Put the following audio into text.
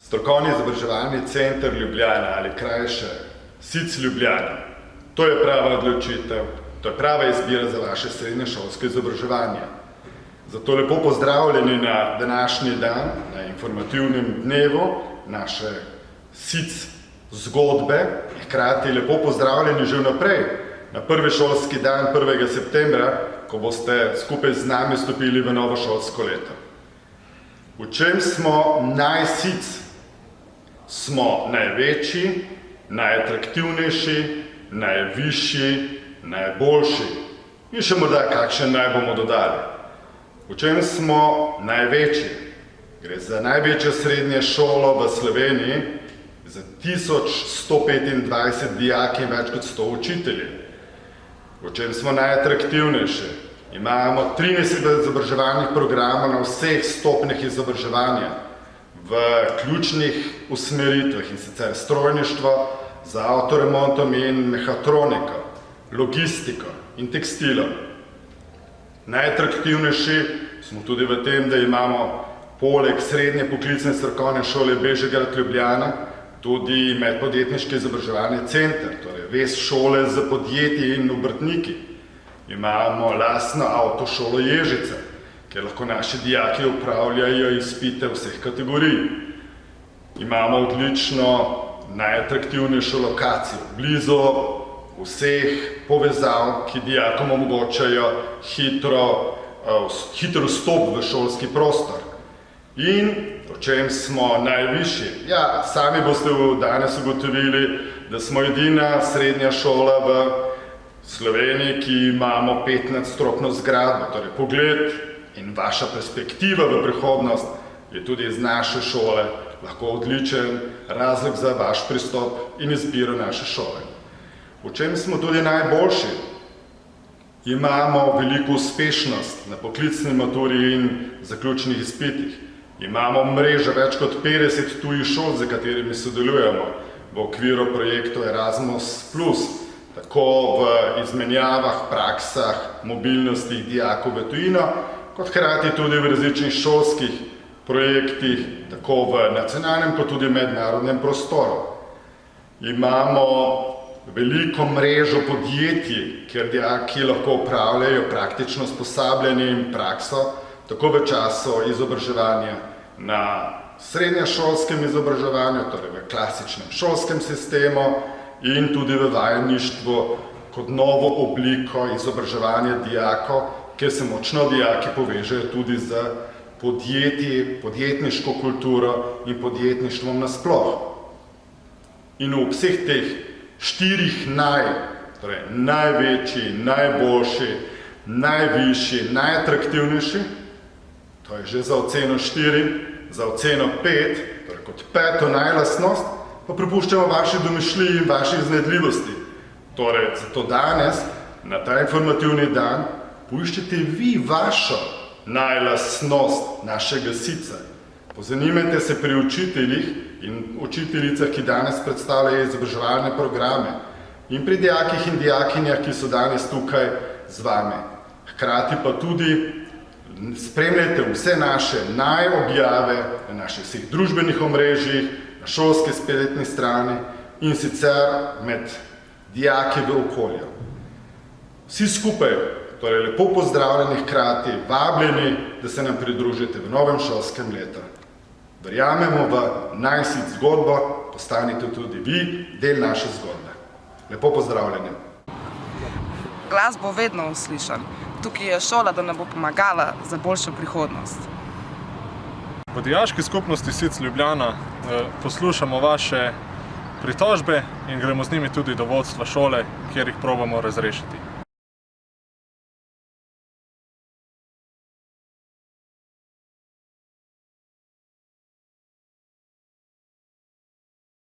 Strokovni izobraževalni center Ljubljana ali krajše SIC Ljubljana. To je prava odločitev, to je prava izbira za vaše srednješolsko izobraževanje. Zato lepo pozdravljeni na današnji dan, na informativnem dnevu naše SIC zgodbe. Hkrati lepo pozdravljeni že vnaprej na prvi šolski dan 1. septembra, ko boste skupaj z nami stopili v novo šolsko leto. V čem smo naj-SIC? Smo največji, najatraktivnejši, najvišji, najboljši in še morda kakšen naj bomo dodali. V čem smo največji? Gre za največjo srednje šolo v Sloveniji, za 1125 dijaki in več kot 100 učitelji. V čem smo najatraktivnejši? Imamo 30 izobraževalnih programov na vseh stopnjah izobraževanja v ključnih usmeritvah, in sicer strojništvo z avtoremontom in mehatroniko, logistiko in tekstilom. Najatraktivnejši smo tudi v tem, da imamo poleg srednje poklicne strokovne šole Bežigrad Ljubljana tudi medpodjetniški izobraževalni center, torej vez šole za podjetji in obrtniki. Imamo lastno avtošolo Ježica, kjer lahko naši dijaki upravljajo izpite vseh kategorij. Imamo odlično najatraktivnejšo lokacijo, blizu vseh povezav, ki dijakom omogočajo hiter vstop v šolski prostor. In o čem smo najvišji? Ja, sami boste danes ugotovili, da smo edina srednja šola v Sloveniji, ki imamo 5-nadstropno zgradbo, torej pogled in vaša perspektiva v prihodnost je tudi iz naše šole lahko odličen razlog za vaš pristop in izbiro naše šole. V čem smo tudi najboljši? Imamo veliko uspešnost na poklicni maturi in zaključnih izpitih. Imamo mrežo več kot 50 tujih šol, za katerimi sodelujemo v okviru projektov Erasmus+, tako v izmenjavah, praksah, mobilnostih dijakov v tujino, kot hkrati tudi v različnih šolskih projektih, tako v nacionalnem kot tudi mednarodnem prostoru. Imamo veliko mrežo podjetij, kjer dijaki lahko upravljajo praktično usposabljanje in prakso, tako v času izobraževanja na srednješolskem izobraževanju, torej v klasičnem šolskem sistemu in tudi v vajeništvu kot novo obliko izobraževanja dijakov, kjer se močno dijaki povežejo tudi z podjetji, podjetniško kulturo in podjetništvom nasploh. In v vseh teh štirih torej največji, najboljši, najvišji, najatraktivnejši, to je že za oceno 4, za oceno 5, torej kot peto najlastnost, pa prepuščamo vaši domišljiji in vaši iznajdljivosti. Torej, zato danes, na ta informativni dan, poiščite vi vašo najlastnost našega SIC-a. Pozanimajte se pri učiteljih in učiteljicah, ki danes predstavljajo izobraževalne programe, in pri dijakih in dijakinjah, ki so danes tukaj z vami. Hkrati pa tudi spremljajte vse naše najobjave na naših vseh družbenih omrežjih, na šolski spletni strani in sicer med dijaki v okolju. Vsi skupaj, torej lepo pozdravljeni, hkrati vabljeni, da se nam pridružite v novem šolskem letu. Verjamemo v naj-SIC zgodbo, postanite tudi vi del naše zgodbe. Lepo pozdravljeni. Glas bo vedno uslišan. Tukaj je šola, da nam bo pomagala za boljšo prihodnost. V dijaški skupnosti SIC Ljubljana poslušamo vaše pritožbe in gremo z njimi tudi do vodstva šole, kjer jih probamo razrešiti.